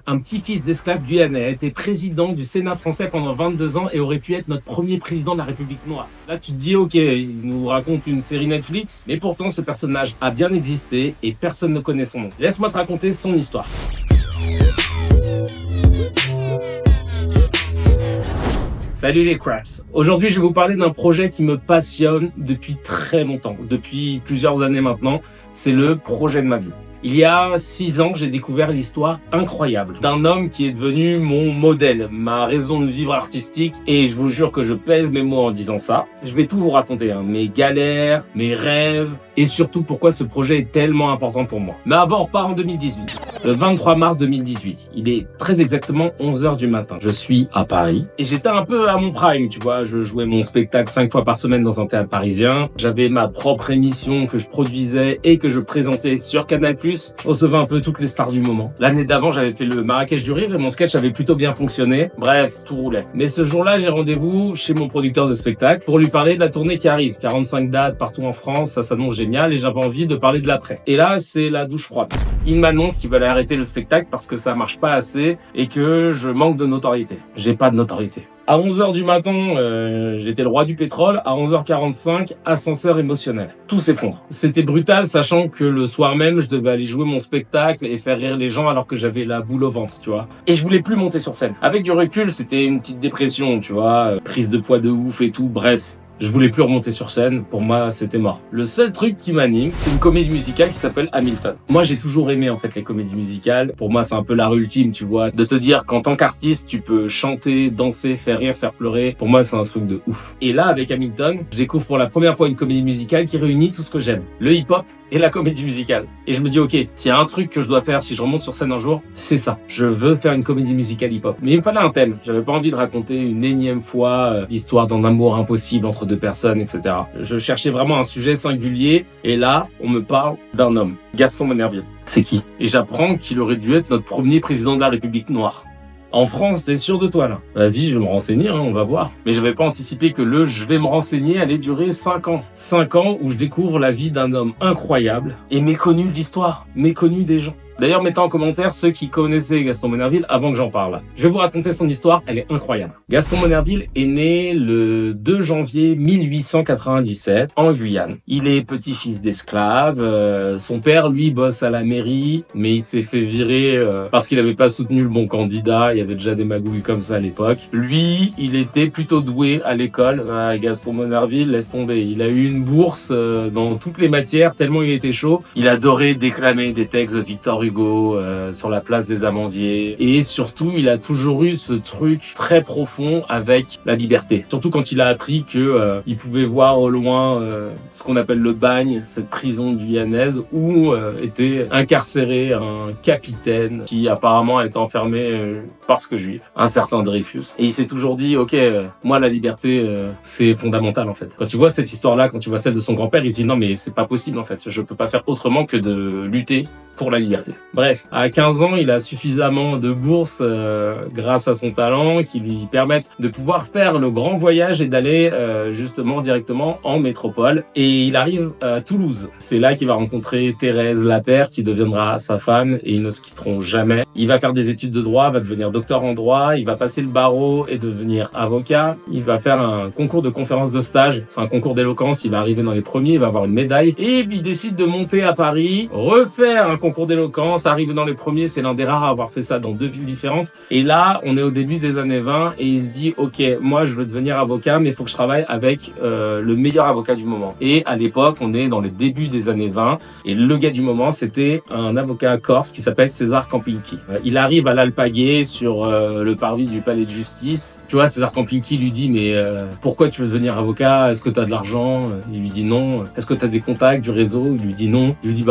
un petit-fils d'esclave guyanais, a été président du Sénat français pendant 22 ans et aurait pu être notre premier président de la République noire. Là, tu te dis, ok, il nous raconte une série Netflix, mais pourtant ce personnage a bien existé et personne ne connaît son nom. Laisse-moi te raconter son histoire. Salut les cracks. Aujourd'hui, je vais vous parler d'un projet qui me passionne depuis très longtemps, depuis plusieurs années maintenant. C'est le projet de ma vie. Il y a 6 ans, j'ai découvert l'histoire incroyable d'un homme qui est devenu mon modèle, ma raison de vivre artistique. Et je vous jure que je pèse mes mots en disant ça. Je vais tout vous raconter, mes galères, mes rêves et surtout pourquoi ce projet est tellement important pour moi. Mais avant, on repart en 2018. Le 23 mars 2018, il est très exactement 11h du matin. Je suis à Paris et j'étais un peu à mon prime, tu vois. Je jouais mon spectacle 5 fois par semaine dans un théâtre parisien. J'avais ma propre émission que je produisais et que je présentais sur Canal+. Je recevais un peu toutes les stars du moment. L'année d'avant, j'avais fait le Marrakech du Rire et mon sketch avait plutôt bien fonctionné. Bref, tout roulait. Mais ce jour-là, j'ai rendez-vous chez mon producteur de spectacle pour lui parler de la tournée qui arrive. 45 dates partout en France, ça s'annonce génial et j'avais envie de parler de l'après. Et là, c'est la douche froide. Il m'annonce qu'il va arrêter le spectacle parce que ça marche pas assez et que je manque de notoriété. J'ai pas de notoriété. À 11h du matin, j'étais le roi du pétrole. À 11h45, ascenseur émotionnel. Tout s'effondre. C'était brutal, sachant que le soir même, je devais aller jouer mon spectacle et faire rire les gens alors que j'avais la boule au ventre, tu vois. Et je voulais plus monter sur scène. Avec du recul, c'était une petite dépression, tu vois. Prise de poids de ouf et tout, bref. Je voulais plus remonter sur scène, pour moi c'était mort. Le seul truc qui m'anime, c'est une comédie musicale qui s'appelle Hamilton. Moi j'ai toujours aimé en fait les comédies musicales. Pour moi c'est un peu l'art ultime, tu vois, de te dire qu'en tant qu'artiste tu peux chanter, danser, faire rire, faire pleurer. Pour moi c'est un truc de ouf. Et là avec Hamilton, je découvre pour la première fois une comédie musicale qui réunit tout ce que j'aime. Le hip-hop et la comédie musicale. Et je me dis ok, s'il y a un truc que je dois faire si je remonte sur scène un jour, c'est ça. Je veux faire une comédie musicale hip-hop. Mais il me fallait un thème. J'avais pas envie de raconter une énième fois l'histoire d'un amour impossible entre deux personnes, etc. Je cherchais vraiment un sujet singulier et là, on me parle d'un homme, Gaston Monnerville. C'est qui? Et j'apprends qu'il aurait dû être notre premier président de la République noire. En France, t'es sûr de toi là? Vas-y, je vais me renseigner, on va voir. Mais j'avais pas anticipé que le « je vais me renseigner » allait durer 5 ans. 5 ans où je découvre la vie d'un homme incroyable et méconnu de l'histoire, méconnu des gens. D'ailleurs, mettez en commentaire ceux qui connaissaient Gaston Monnerville avant que j'en parle. Je vais vous raconter son histoire, elle est incroyable. Gaston Monnerville est né le 2 janvier 1897 en Guyane. Il est petit-fils d'esclave. Son père, lui, bosse à la mairie, mais il s'est fait virer parce qu'il avait pas soutenu le bon candidat. Il y avait déjà des magouilles comme ça à l'époque. Lui, il était plutôt doué à l'école. Gaston Monnerville, laisse tomber. Il a eu une bourse dans toutes les matières tellement il était chaud. Il adorait déclamer des textes de Victor Hugo sur la place des Amandiers et surtout il a toujours eu ce truc très profond avec la liberté, surtout quand il a appris que il pouvait voir au loin ce qu'on appelle le bagne, cette prison guyanaise où était incarcéré un capitaine qui apparemment était enfermé parce que juif, un certain Dreyfus, et il s'est toujours dit ok, moi la liberté c'est fondamental en fait. Quand tu vois cette histoire là, quand tu vois celle de son grand-père, il se dit non mais c'est pas possible en fait, je peux pas faire autrement que de lutter pour la liberté. Bref, à 15 ans, il a suffisamment de bourses grâce à son talent qui lui permettent de pouvoir faire le grand voyage et d'aller justement directement en métropole. Et il arrive à Toulouse. C'est là qu'il va rencontrer Thérèse Lapère qui deviendra sa femme et ils ne se quitteront jamais. Il va faire des études de droit, va devenir docteur en droit, il va passer le barreau et devenir avocat. Il va faire un concours de conférence de stage, c'est un concours d'éloquence, il va arriver dans les premiers, il va avoir une médaille. Et il décide de monter à Paris, refaire un concours d'éloquence, arrive dans les premiers, c'est l'un des rares à avoir fait ça dans 2 villes différentes. Et là, on est au début des années 20 et il se dit ok, moi je veux devenir avocat mais il faut que je travaille avec le meilleur avocat du moment. Et à l'époque, on est dans les débuts des années 20 et le gars du moment, c'était un avocat corse qui s'appelle César Campinki. Il arrive à l'Alpaguet sur le parvis du palais de justice. Tu vois, César Campinki lui dit mais pourquoi tu veux devenir avocat? Est-ce que tu as de l'argent? Il lui dit non. Est-ce que tu as des contacts, du réseau? Il lui dit non. Il lui dit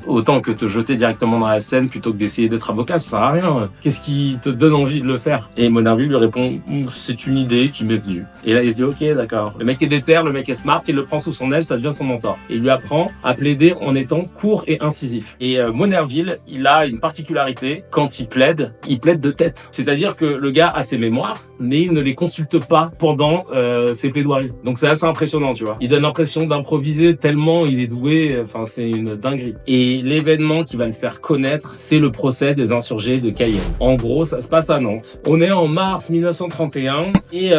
autant que te jeter directement dans la scène plutôt que d'essayer d'être avocat, ça sert à rien. Qu'est-ce qui te donne envie de le faire? Et Monnerville lui répond c'est une idée qui m'est venue. Et là il se dit ok, d'accord. Le mec est déter, le mec est smart, il le prend sous son aile, ça devient son mentor. Et il lui apprend à plaider en étant court et incisif. Et Monnerville, il a une particularité, quand il plaide de tête. C'est-à-dire que le gars a ses mémoires, mais il ne les consulte pas pendant ses plaidoiries. Donc c'est assez impressionnant, tu vois. Il donne l'impression d'improviser tellement il est doué, enfin c'est une dinguerie. Et l'événement qui va le faire faire connaître, c'est le procès des insurgés de Cayenne. En gros, ça se passe à Nantes. On est en mars 1931 et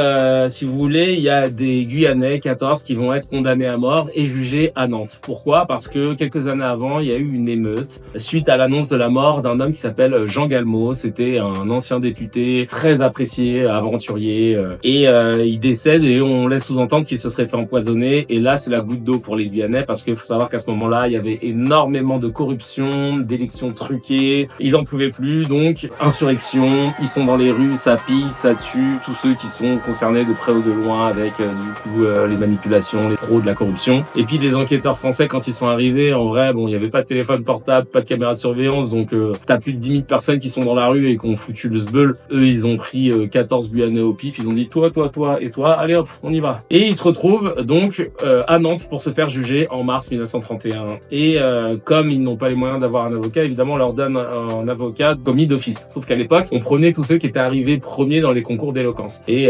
si vous voulez, il y a des Guyanais, 14, qui vont être condamnés à mort et jugés à Nantes. Pourquoi? Parce que quelques années avant, il y a eu une émeute suite à l'annonce de la mort d'un homme qui s'appelle Jean Galmot. C'était un ancien député très apprécié, aventurier, et il décède et on laisse sous-entendre qu'il se serait fait empoisonner. Et là, c'est la goutte d'eau pour les Guyanais parce qu'il faut savoir qu'à ce moment-là, il y avait énormément de corruption, d'élections truquées. Ils en pouvaient plus, donc insurrection. Ils sont dans les rues, ça pille, ça tue. Tous ceux qui sont concernés de près ou de loin avec les manipulations, les fraudes, la corruption. Et puis les enquêteurs français, quand ils sont arrivés, en vrai, bon, il y avait pas de téléphone portable, pas de caméra de surveillance, donc t'as plus de 10 000 personnes qui sont dans la rue et qui ont foutu le sbeul. Eux, ils ont pris 14 Guyanais au pif. Ils ont dit toi et toi, allez hop, on y va. Et ils se retrouvent donc à Nantes pour se faire juger en mars 1931. Et comme ils n'ont pas les moyens d'avoir un avocat, évidemment, on leur donne un avocat commis d'office. Sauf qu'à l'époque, on prenait tous ceux qui étaient arrivés premiers dans les concours d'éloquence. Et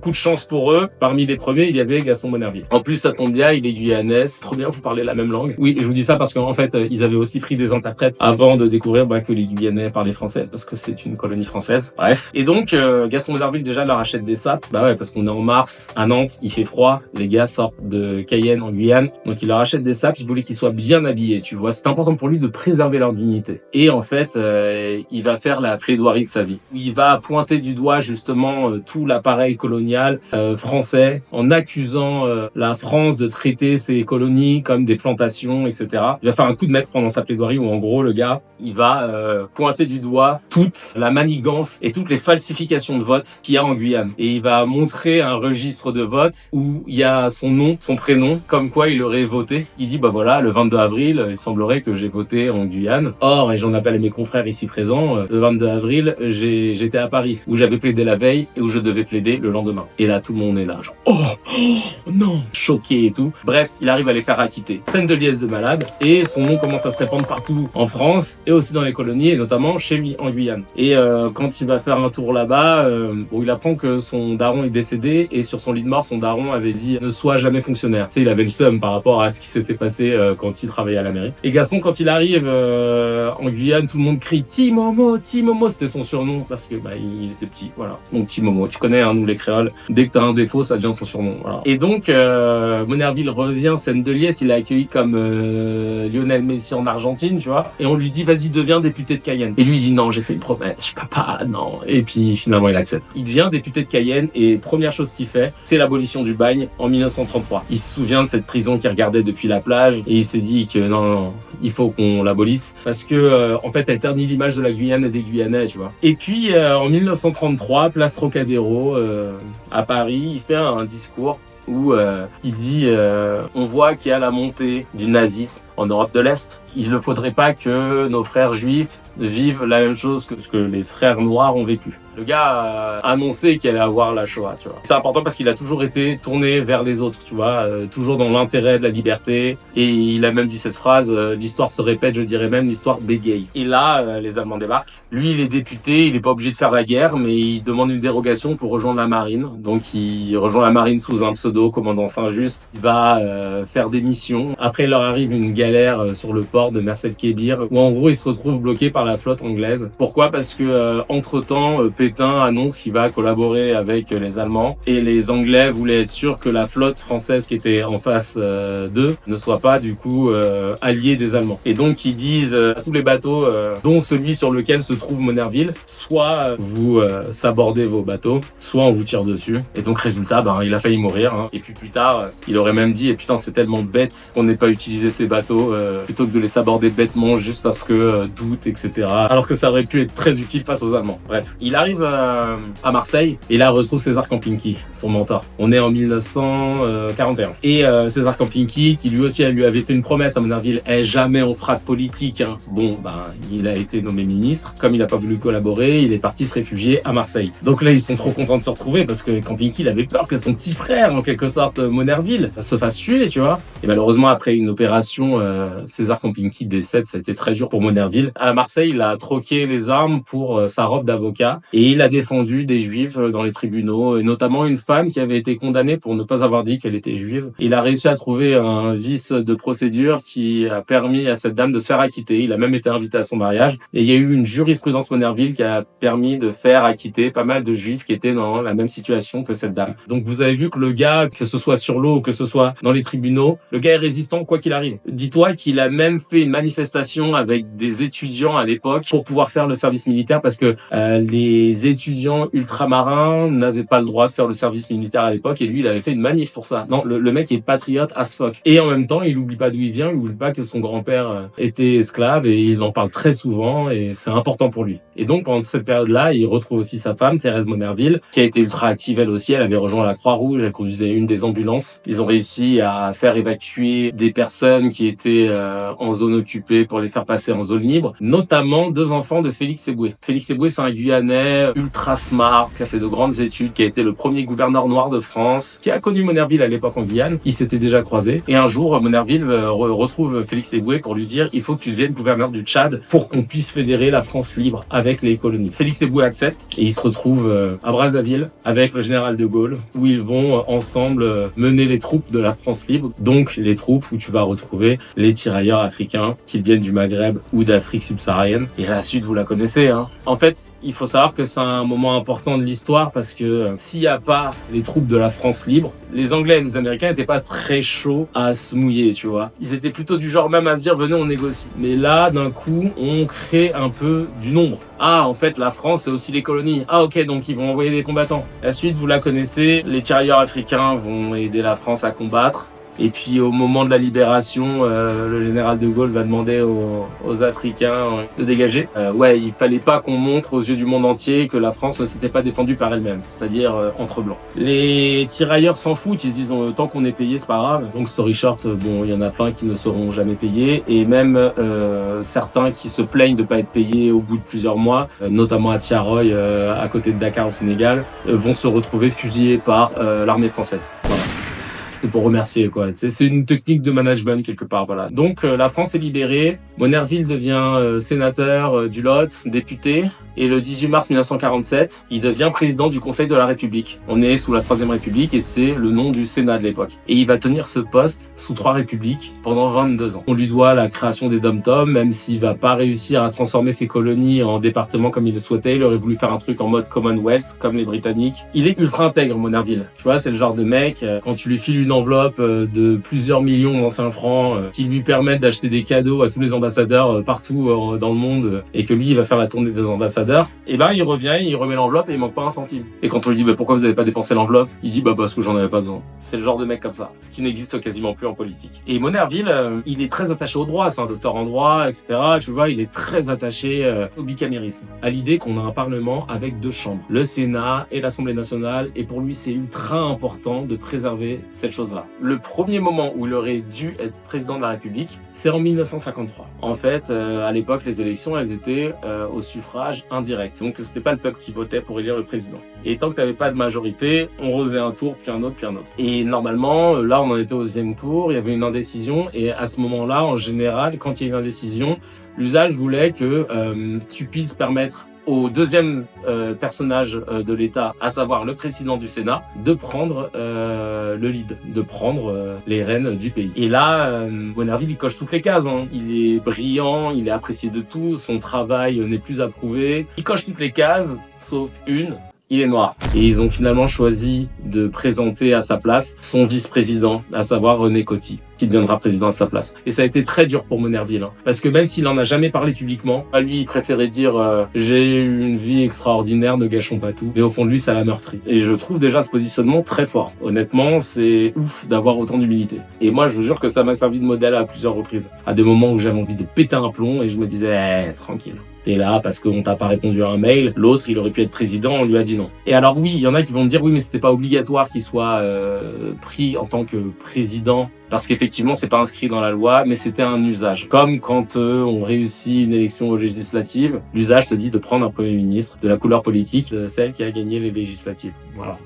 coup de chance pour eux, parmi les premiers, il y avait Gaston Monnerville. En plus, ça tombe bien, il est guyanais, c'est trop bien, vous parlez la même langue. Oui, je vous dis ça parce qu'en fait, ils avaient aussi pris des interprètes avant de découvrir que les Guyanais parlaient français, parce que c'est une colonie française. Bref. Et donc, Gaston Monnerville déjà leur achète des sapes. Bah ouais, parce qu'on est en mars, à Nantes, il fait froid, les gars sortent de Cayenne en Guyane, donc il leur achète des sapes, il voulait qu'ils soient bien habillés, tu vois. C'est important pour lui de préserver leur dignité. Et en fait, il va faire la plaidoirie de sa vie. Il va pointer du doigt justement tout l'appareil colonial français en accusant la France de traiter ses colonies comme des plantations, etc. Il va faire un coup de maître pendant sa plaidoirie où en gros le gars, il va pointer du doigt toute la manigance et toutes les falsifications de vote qu'il y a en Guyane. Et il va montrer un registre de vote où il y a son nom, son prénom, comme quoi il aurait voté. Il dit bah voilà, le 22 avril, il semblerait que j'ai voté en Guyane. Or, et j'en appelle à mes confrères ici présents, le 22 avril, j'étais à Paris, où j'avais plaidé la veille et où je devais plaider le lendemain. Et là, tout le monde est là, genre oh non, choqué et tout. Bref, il arrive à les faire acquitter. Scène de liesse de malade, et son nom commence à se répandre partout en France et aussi dans les colonies, et notamment chez lui en Guyane. Et quand il va faire un tour là-bas, il apprend que son daron est décédé, et sur son lit de mort, son daron avait dit ne sois jamais fonctionnaire. Tu sais, il avait le seum par rapport à ce qui s'était passé quand il travaillait à la mairie. Et Gaston, quand il arrive en Guyane, tout le monde crie Timomo, Timomo, c'était son surnom parce que il était petit, voilà. Donc Timomo, tu connais nous les créoles, dès que t'as un défaut, ça devient ton surnom, voilà. Et donc Monnerville revient, scène de liesse, il est accueilli comme Lionel Messi en Argentine, tu vois, et on lui dit vas-y, deviens député de Cayenne. Et lui il dit non, j'ai fait une promesse, je peux pas, non. Et puis finalement il accepte. Il devient député de Cayenne et première chose qu'il fait, c'est l'abolition du bagne en 1933. Il se souvient de cette prison qu'il regardait depuis la plage et il s'est dit que non, il faut qu'on l'abolisse parce que en fait elle ternit l'image de la Guyane et des Guyanais, tu vois. Et puis en 1933, place Trocadéro à Paris, il fait un discours où il dit on voit qu'il y a la montée du nazisme en Europe de l'Est. Il ne faudrait pas que nos frères juifs vivent la même chose que ce que les frères noirs ont vécu. Le gars a annoncé qu'il allait avoir la Shoah, tu vois. C'est important parce qu'il a toujours été tourné vers les autres, tu vois, toujours dans l'intérêt de la liberté. Et il a même dit cette phrase, l'histoire se répète, je dirais même, l'histoire bégaye. Et là, les Allemands débarquent. Lui, il est député, il n'est pas obligé de faire la guerre, mais il demande une dérogation pour rejoindre la marine. Donc, il rejoint la marine sous un pseudo, commandant Saint-Just. Il va faire des missions. Après, il leur arrive une galère sur le port de Merced-Kébir, où en gros, il se retrouve bloqué par la flotte anglaise. Pourquoi? Parce que entre-temps, Pétain annonce qu'il va collaborer avec les Allemands et les Anglais voulaient être sûrs que la flotte française qui était en face d'eux ne soit pas du coup alliée des Allemands. Et donc ils disent à tous les bateaux, dont celui sur lequel se trouve Monnerville, soit vous sabordez vos bateaux, soit on vous tire dessus. Et donc résultat, il a failli mourir. Et puis plus tard, il aurait même dit, et putain c'est tellement bête qu'on n'ait pas utilisé ces bateaux plutôt que de les saborder bêtement juste parce que doute, etc. Alors que ça aurait pu être très utile face aux Allemands. Bref, il arrive à Marseille et là retrouve César Campinki, son mentor. On est en 1941 et César Campinki qui lui aussi lui avait fait une promesse à Monnerville, jamais on fera de politique. Bon, il a été nommé ministre. Comme il n'a pas voulu collaborer, il est parti se réfugier à Marseille. Donc là ils sont trop contents de se retrouver parce que Campinki il avait peur que son petit frère en quelque sorte Monnerville se fasse tuer, tu vois. Et malheureusement après une opération César Kompinski décède, ça a été très dur pour Monnerville. À Marseille, il a troqué les armes pour sa robe d'avocat et il a défendu des juifs dans les tribunaux, et notamment une femme qui avait été condamnée pour ne pas avoir dit qu'elle était juive. Il a réussi à trouver un vice de procédure qui a permis à cette dame de se faire acquitter. Il a même été invité à son mariage et il y a eu une jurisprudence Monnerville qui a permis de faire acquitter pas mal de juifs qui étaient dans la même situation que cette dame. Donc vous avez vu que le gars, que ce soit sur l'eau ou que ce soit dans les tribunaux, le gars est résistant quoi qu'il arrive. Dis-toi qu'il a même fait une manifestation avec des étudiants à l'époque pour pouvoir faire le service militaire parce que les étudiants ultramarins n'avaient pas le droit de faire le service militaire à l'époque et lui il avait fait une manif pour ça. Non, le mec est patriote as fuck. Et en même temps, il oublie pas d'où il vient, il oublie pas que son grand-père était esclave et il en parle très souvent et c'est important pour lui. Et donc pendant toute cette période-là, il retrouve aussi sa femme, Thérèse Monnerville, qui a été ultra active elle aussi. Elle avait rejoint la Croix-Rouge, elle conduisait une des ambulances. Ils ont réussi à faire évacuer des personnes qui étaient en zone occupée pour les faire passer en zone libre, notamment 2 enfants de Félix Éboué. Félix Éboué, c'est un Guyanais ultra smart, qui a fait de grandes études, qui a été le premier gouverneur noir de France, qui a connu Monnerville à l'époque en Guyane. Ils s'étaient déjà croisés. Et un jour, Monnerville retrouve Félix Éboué pour lui dire « Il faut que tu deviennes gouverneur du Tchad pour qu'on puisse fédérer la France libre avec les colonies. » Félix Éboué accepte et il se retrouve à Brazzaville avec le général de Gaulle, où ils vont ensemble mener les troupes de la France libre. Donc les troupes où tu vas retrouver les tirailleurs africains qui viennent du Maghreb ou d'Afrique subsaharienne. Et la suite, vous la connaissez, hein. En fait, il faut savoir que c'est un moment important de l'histoire parce que s'il n'y a pas les troupes de la France libre, les Anglais et les Américains n'étaient pas très chauds à se mouiller, tu vois. Ils étaient plutôt du genre même à se dire venez on négocie. Mais là, d'un coup, on crée un peu du nombre. Ah, en fait, la France, c'est aussi les colonies. Ah, ok, donc ils vont envoyer des combattants. La suite, vous la connaissez. Les tirailleurs africains vont aider la France à combattre. Et puis au moment de la libération, le général de Gaulle va demander aux Africains de dégager. Il fallait pas qu'on montre aux yeux du monde entier que la France ne s'était pas défendue par elle-même, c'est-à-dire entre blancs. Les tirailleurs s'en foutent, ils se disent tant qu'on est payé, c'est pas grave. Donc story short, il y en a plein qui ne seront jamais payés et même certains qui se plaignent de pas être payés au bout de plusieurs mois, notamment à Tiaroy, à côté de Dakar au Sénégal, vont se retrouver fusillés par l'armée française. Voilà. C'est pour remercier, quoi. C'est une technique de management, quelque part, voilà. Donc, la France est libérée. Monnerville devient sénateur du Lot, député. Et le 18 mars 1947, il devient président du Conseil de la République. On est sous la Troisième République et c'est le nom du Sénat de l'époque. Et il va tenir ce poste sous 3 républiques pendant 22 ans. On lui doit la création des Dom-Tom, même s'il va pas réussir à transformer ses colonies en départements comme il le souhaitait. Il aurait voulu faire un truc en mode Commonwealth, comme les Britanniques. Il est ultra intègre, Monnerville. Tu vois, c'est le genre de mec, quand tu lui files une enveloppe de plusieurs millions d'anciens francs qui lui permettent d'acheter des cadeaux à tous les ambassadeurs partout dans le monde et que lui, il va faire la tournée des ambassadeurs, et ben il revient, il remet l'enveloppe et il manque pas un centime. Et quand on lui dit pourquoi vous avez pas dépensé l'enveloppe, il dit parce que j'en avais pas besoin. C'est le genre de mec comme ça, ce qui n'existe quasiment plus en politique. Et Monnerville, il est très attaché au droit, c'est un docteur en droit, etc. Tu vois, il est très attaché au bicamérisme, à l'idée qu'on a un parlement avec 2 chambres, le Sénat et l'Assemblée nationale, et pour lui c'est ultra important de préserver cette chose-là. Le premier moment où il aurait dû être président de la République, c'est en 1953. En fait, à l'époque, les élections, elles étaient au suffrage indirect. Donc, c'était pas le peuple qui votait pour élire le président. Et tant que t'avais pas de majorité, on faisait un tour, puis un autre, puis un autre. Et normalement, là, on en était au 2e tour, il y avait une indécision, et à ce moment-là, en général, quand il y a une indécision, l'usage voulait que tu puisses permettre au 2e personnage de l'État, à savoir le président du Sénat, de prendre le lead, de prendre les rênes du pays. Et là, Monnerville, il coche toutes les cases, hein. Il est brillant, il est apprécié de tous, son travail n'est plus approuvé. Il coche toutes les cases, sauf une. Il est noir. Et ils ont finalement choisi de présenter à sa place son vice-président, à savoir René Coty, qui deviendra président à sa place. Et ça a été très dur pour Monnerville, hein, parce que même s'il en a jamais parlé publiquement, lui, il préférait dire j'ai eu une vie extraordinaire, ne gâchons pas tout. Mais au fond de lui, ça l'a meurtri. Et je trouve déjà ce positionnement très fort. Honnêtement, c'est ouf d'avoir autant d'humilité. Et moi, je vous jure que ça m'a servi de modèle à plusieurs reprises. À des moments où j'avais envie de péter un plomb et je me disais tranquille. T'es là parce qu'on t'a pas répondu à un mail. L'autre, il aurait pu être président, on lui a dit non. Et alors oui, il y en a qui vont me dire oui, mais c'était pas obligatoire qu'il soit pris en tant que président, parce qu'effectivement, c'est pas inscrit dans la loi, mais c'était un usage. Comme quand on réussit une élection législative, l'usage te dit de prendre un premier ministre de la couleur politique de celle qui a gagné les législatives. Voilà.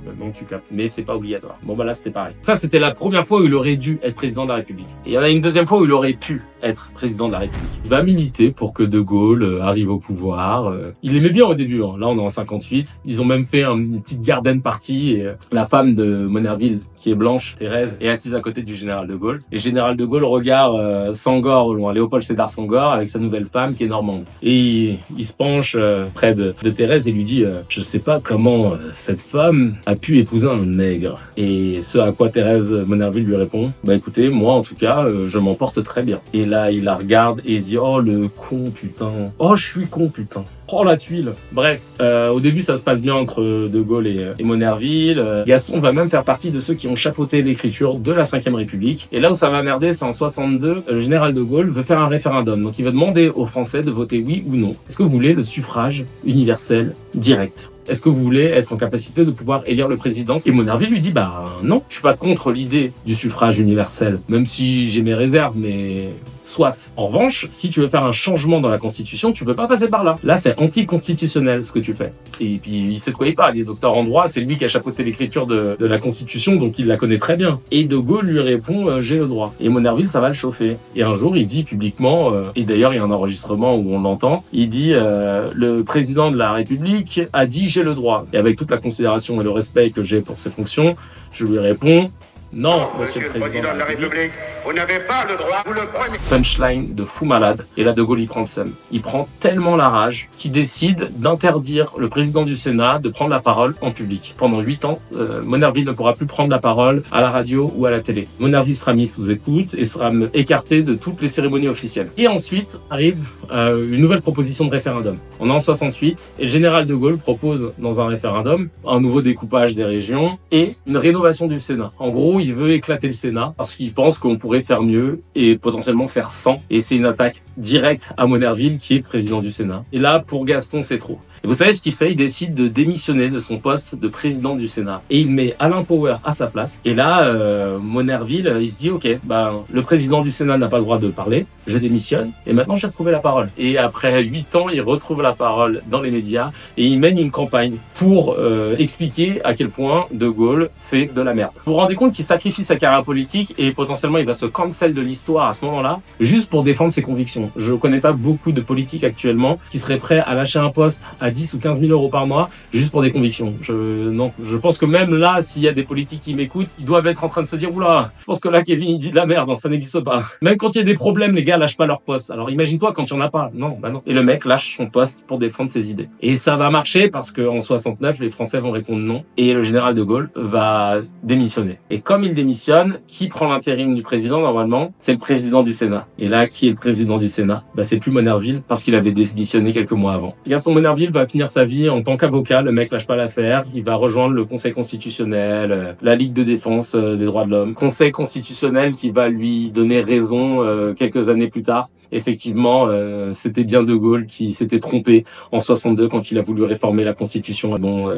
Maintenant, tu captes. Mais c'est pas obligatoire. Bon, bah là, c'était pareil. Ça, c'était la première fois où il aurait dû être président de la République. Et il y en a une deuxième fois où il aurait pu être président de la République. Il va militer pour que De Gaulle arrive au pouvoir. Il aimait bien au début. Là, on est en 58. Ils ont même fait une petite garden party. Et la femme de Monnerville, qui est blanche, Thérèse, est assise à côté du général de Gaulle. Et général de Gaulle regarde Senghor au loin, Léopold Sédar Senghor, avec sa nouvelle femme qui est normande. Et il se penche près de Thérèse et lui dit je sais pas comment cette femme a pu épouser un nègre. Et ce à quoi Thérèse Monnerville lui répond bah écoutez, moi en tout cas, je m'en porte très bien. Et là, il la regarde et il se dit oh le con putain. Oh je suis con putain. Oh la tuile. Bref, au début ça se passe bien entre De Gaulle et Monnerville. Gaston va même faire partie de ceux qui ont chapeauté l'écriture de la 5e République. Et là où ça va merder, c'est en 62, le général De Gaulle veut faire un référendum. Donc il va demander aux Français de voter oui ou non. Est-ce que vous voulez le suffrage universel direct ? Est-ce que vous voulez être en capacité de pouvoir élire le président ? Et Monnerville lui dit bah non, je suis pas contre l'idée du suffrage universel, même si j'ai mes réserves, mais soit. En revanche, si tu veux faire un changement dans la Constitution, tu peux pas passer par là. Là, c'est anticonstitutionnel ce que tu fais. Et puis il sait de quoi il parle, il est docteur en droit, c'est lui qui a chapeauté l'écriture de la Constitution, donc il la connaît très bien. Et De Gaulle lui répond j'ai le droit. Et Monnerville, ça va le chauffer. Et un jour, il dit publiquement, et d'ailleurs il y a un enregistrement où on l'entend, il dit le président de la République a dit j'ai le droit. Et avec toute la considération et le respect que j'ai pour ses fonctions, je lui réponds non, monsieur le président de la République, vous n'avez pas le droit, vous le prenez. Punchline de fou malade. Et là, De Gaulle, il prend le seum. Il prend tellement la rage qu'il décide d'interdire le président du Sénat de prendre la parole en public. Pendant 8 ans, Monnerville ne pourra plus prendre la parole à la radio ou à la télé. Monnerville sera mis sous écoute et sera écarté de toutes les cérémonies officielles. Et ensuite arrive une nouvelle proposition de référendum. On est en 68 et le général de Gaulle propose dans un référendum un nouveau découpage des régions et une rénovation du Sénat. En gros, il veut éclater le Sénat parce qu'il pense qu'on pourrait faire mieux et potentiellement faire 100. Et c'est une attaque directe à Monnerville qui est président du Sénat. Et là, pour Gaston, c'est trop. Et vous savez ce qu'il fait ? Il décide de démissionner de son poste de président du Sénat. Et il met Alain Power à sa place. Et là, Monnerville, il se dit, ok, le président du Sénat n'a pas le droit de parler, je démissionne, et maintenant j'ai retrouvé la parole. Et après 8 ans, il retrouve la parole dans les médias, et il mène une campagne pour expliquer à quel point De Gaulle fait de la merde. Vous vous rendez compte qu'il sacrifie sa carrière politique, et potentiellement il va se cancel de l'histoire à ce moment-là, juste pour défendre ses convictions. Je connais pas beaucoup de politiques actuellement qui seraient prêts à lâcher un poste à 10 ou 15 000 euros par mois, juste pour des convictions. Je pense que même là, s'il y a des politiques qui m'écoutent, ils doivent être en train de se dire, oula, je pense que là, Kevin, il dit de la merde, ça n'existe pas. Même quand il y a des problèmes, les gars lâchent pas leur poste. Alors imagine-toi quand il y en a pas. Non, non. Et le mec lâche son poste pour défendre ses idées. Et ça va marcher parce qu'en 69, les Français vont répondre non. Et le général de Gaulle va démissionner. Et comme il démissionne, qui prend l'intérim du président, normalement? C'est le président du Sénat. Et là, qui est le président du Sénat? C'est plus Monnerville parce qu'il avait démissionné quelques mois avant. Gaston Monnerville va finir sa vie en tant qu'avocat, le mec lâche pas l'affaire, il va rejoindre le Conseil constitutionnel, la Ligue de défense des droits de l'homme. Conseil constitutionnel qui va lui donner raison quelques années plus tard. Effectivement, c'était bien De Gaulle qui s'était trompé en 62 quand il a voulu réformer la Constitution. Bon,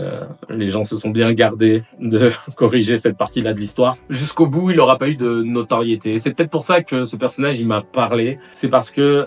les gens se sont bien gardés de corriger cette partie-là de l'histoire. Jusqu'au bout, il n'aura pas eu de notoriété. C'est peut-être pour ça que ce personnage, il m'a parlé. C'est parce que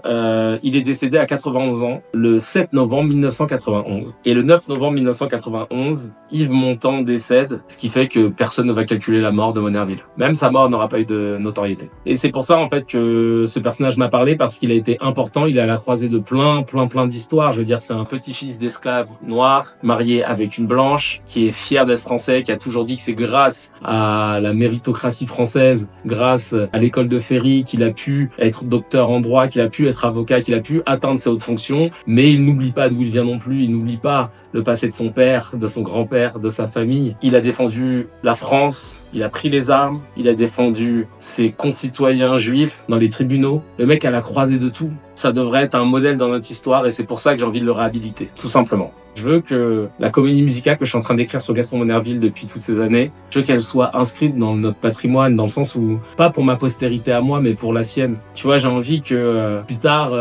il est décédé à 91 ans, le 7 novembre 1991. Et le 9 novembre 1991, Yves Montand décède, ce qui fait que personne ne va calculer la mort de Monnerville. Même sa mort n'aura pas eu de notoriété. Et c'est pour ça, en fait, que ce personnage m'a parlé, parce qu'il a été important, il est à la croisée de plein d'histoires. Je veux dire, c'est un petit-fils d'esclave noir, marié avec une blanche, qui est fier d'être français, qui a toujours dit que c'est grâce à la méritocratie française, grâce à l'école de Ferry, qu'il a pu être docteur en droit, qu'il a pu être avocat, qu'il a pu atteindre ses hautes fonctions, mais il n'oublie pas d'où il vient non plus, il n'oublie pas le passé de son père, de son grand-père, de sa famille. Il a défendu la France, il a pris les armes, il a défendu ses concitoyens juifs dans les tribunaux. Le mec a la croisée de tout. Ça devrait être un modèle dans notre histoire et c'est pour ça que j'ai envie de le réhabiliter, tout simplement. Je veux que la comédie musicale que je suis en train d'écrire sur Gaston Monnerville depuis toutes ces années, je veux qu'elle soit inscrite dans notre patrimoine, dans le sens où, pas pour ma postérité à moi, mais pour la sienne. Tu vois, j'ai envie que plus tard,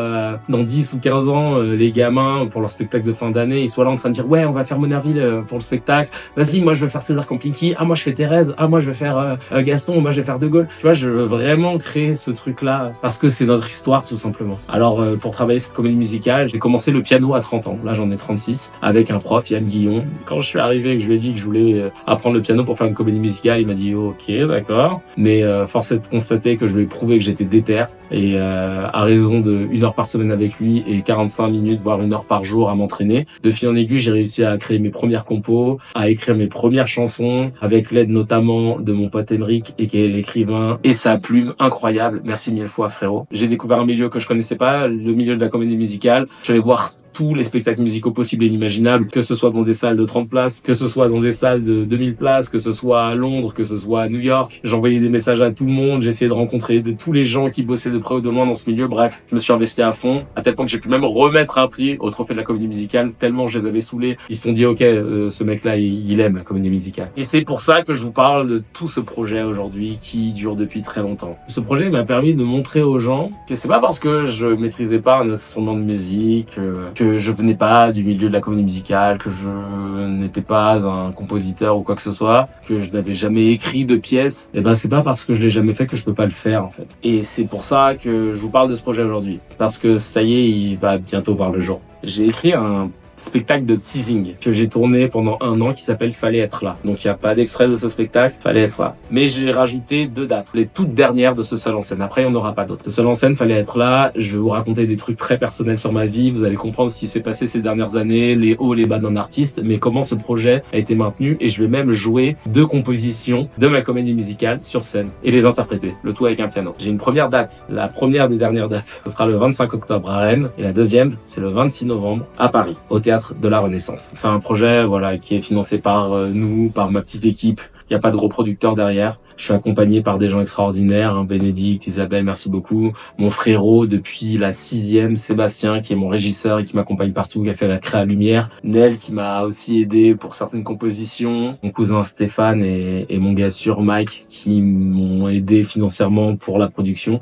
dans 10 ou 15 ans, les gamins, pour leur spectacle de fin d'année, ils soient là en train de dire « Ouais, on va faire Monnerville pour le spectacle. Vas-y, moi je veux faire César Campinki. Ah, moi je fais Thérèse. Ah, moi je veux faire Gaston. Moi je vais faire De Gaulle. » Tu vois, je veux vraiment créer ce truc-là parce que c'est notre histoire, tout simplement. Alors, pour travailler cette comédie musicale, j'ai commencé le piano à 30 ans. Là, j'en ai 36. avec un prof, Yann Guillon. Quand je suis arrivé et que je lui ai dit que je voulais apprendre le piano pour faire une comédie musicale, il m'a dit ok, d'accord. Mais force est de constater que je lui ai prouvé que j'étais déter et à raison de 1 heure par semaine avec lui et 45 minutes, voire 1 heure par jour à m'entraîner. De fil en aiguille, j'ai réussi à créer mes premières compos, à écrire mes premières chansons avec l'aide notamment de mon pote Emric et qui est l'écrivain et sa plume incroyable. Merci 1000 fois frérot. J'ai découvert un milieu que je connaissais pas, le milieu de la comédie musicale. Je vais voir tous les spectacles musicaux possibles et inimaginables, que ce soit dans des salles de 30 places, que ce soit dans des salles de 2000 places, que ce soit à Londres, que ce soit à New York. J'envoyais des messages à tout le monde, j'essayais de rencontrer tous les gens qui bossaient de près ou de loin dans ce milieu. Bref, je me suis investi à fond, à tel point que j'ai pu même remettre un prix au trophée de la comédie musicale, tellement je les avais saoulés. Ils se sont dit, ok, ce mec-là, il aime la comédie musicale. Et c'est pour ça que je vous parle de tout ce projet aujourd'hui qui dure depuis très longtemps. Ce projet m'a permis de montrer aux gens que c'est pas parce que je maîtrisais pas un instrument de musique, que je venais pas du milieu de la comédie musicale, que je n'étais pas un compositeur ou quoi que ce soit, que je n'avais jamais écrit de pièces, et ben c'est pas parce que je l'ai jamais fait que je peux pas le faire en fait. Et c'est pour ça que je vous parle de ce projet aujourd'hui, parce que ça y est, il va bientôt voir le jour. J'ai écrit un spectacle de teasing que j'ai tourné pendant 1 an qui s'appelle Fallait être là. Donc il n'y a pas d'extrait de ce spectacle, Fallait être là. Mais j'ai rajouté 2 dates, les toutes dernières de ce seul en scène. Après, il n'y en aura pas d'autres. Ce seul en scène, Fallait être là. Je vais vous raconter des trucs très personnels sur ma vie. Vous allez comprendre ce qui s'est passé ces dernières années, les hauts, les bas d'un artiste, mais comment ce projet a été maintenu. Et je vais même jouer 2 compositions de ma comédie musicale sur scène et les interpréter. Le tout avec un piano. J'ai une première date, la première des dernières dates. Ce sera le 25 octobre à Rennes. Et la deuxième, c'est le 26 novembre à Paris, au Théâtre de la Renaissance. C'est un projet qui est financé par nous, par ma petite équipe. Il n'y a pas de gros producteurs derrière. Je suis accompagné par des gens extraordinaires, Bénédicte, Isabelle, merci beaucoup. Mon frérot depuis la 6e, Sébastien, qui est mon régisseur et qui m'accompagne partout, qui a fait la Créa Lumière. Nel, qui m'a aussi aidé pour certaines compositions. Mon cousin Stéphane et mon gars sûr Mike, qui m'ont aidé financièrement pour la production.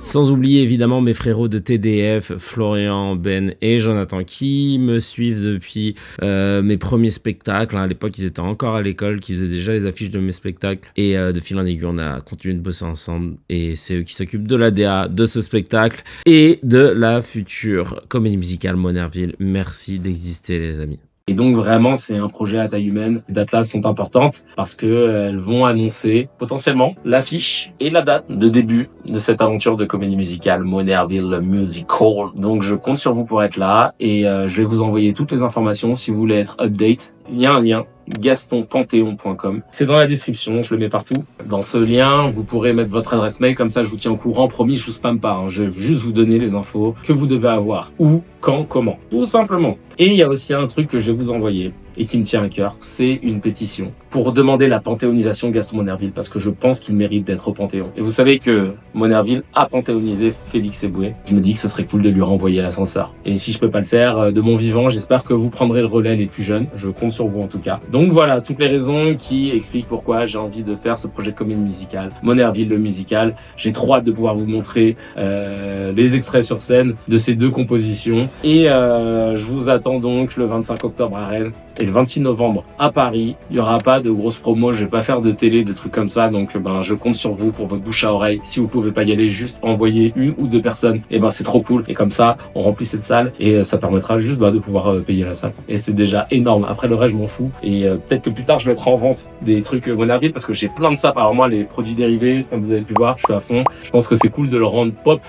Sans oublier évidemment mes frérots de TDF, Florian, Ben et Jonathan qui me suivent depuis mes premiers spectacles. À l'époque, ils étaient encore à l'école, qui faisaient déjà les affiches de mes spectacles. Et de fil en aiguille, on a continué de bosser ensemble. Et c'est eux qui s'occupent de la DA de ce spectacle et de la future comédie musicale Monerville. Merci d'exister les amis. Et donc vraiment, c'est un projet à taille humaine. Les dates là sont importantes parce que elles vont annoncer potentiellement l'affiche et la date de début de cette aventure de comédie musicale Monerville Musical. Donc je compte sur vous pour être là et je vais vous envoyer toutes les informations si vous voulez être update. Il y a un lien, gastonpanthéon.com. C'est dans la description, je le mets partout. Dans ce lien, vous pourrez mettre votre adresse mail, comme ça je vous tiens au courant. Promis, je vous spamme pas, Je vais juste vous donner les infos que vous devez avoir. Où, quand, comment. Tout simplement. Et il y a aussi un truc que je vais vous envoyer et qui me tient à cœur, c'est une pétition pour demander la panthéonisation de Gaston Monerville, parce que je pense qu'il mérite d'être au Panthéon. Et vous savez que Monerville a panthéonisé Félix Eboué. Je me dis que ce serait cool de lui renvoyer l'ascenseur. Et si je peux pas le faire de mon vivant, j'espère que vous prendrez le relais les plus jeunes. Je compte sur vous en tout cas. Donc voilà, toutes les raisons qui expliquent pourquoi j'ai envie de faire ce projet de comédie musicale, Monerville le musical. J'ai trop hâte de pouvoir vous montrer les extraits sur scène de ces 2 compositions. Et je vous attends donc le 25 octobre à Rennes et le 26 novembre à Paris. Il y aura pas de grosses promos, je vais pas faire de télé, de trucs comme ça, donc je compte sur vous pour votre bouche à oreille. Si vous pouvez pas y aller, juste envoyer 1 ou 2 personnes, et c'est trop cool. Et comme ça, on remplit cette salle et ça permettra juste de pouvoir payer la salle. Et c'est déjà énorme. Après le reste, je m'en fous. Et peut-être que plus tard, je mettrai en vente des trucs Monerville parce que j'ai plein de sapes. Alors moi, les produits dérivés, comme vous avez pu voir, je suis à fond. Je pense que c'est cool de le rendre pop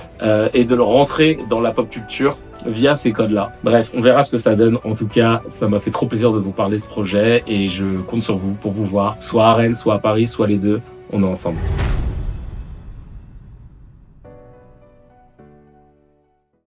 et de le rentrer dans la pop culture via ces codes-là. Bref, on verra ce que ça donne. En tout cas, ça m'a fait trop plaisir de vous parler de ce projet et je compte sur vous pour vous voir, soit à Rennes, soit à Paris, soit les 2. On est ensemble.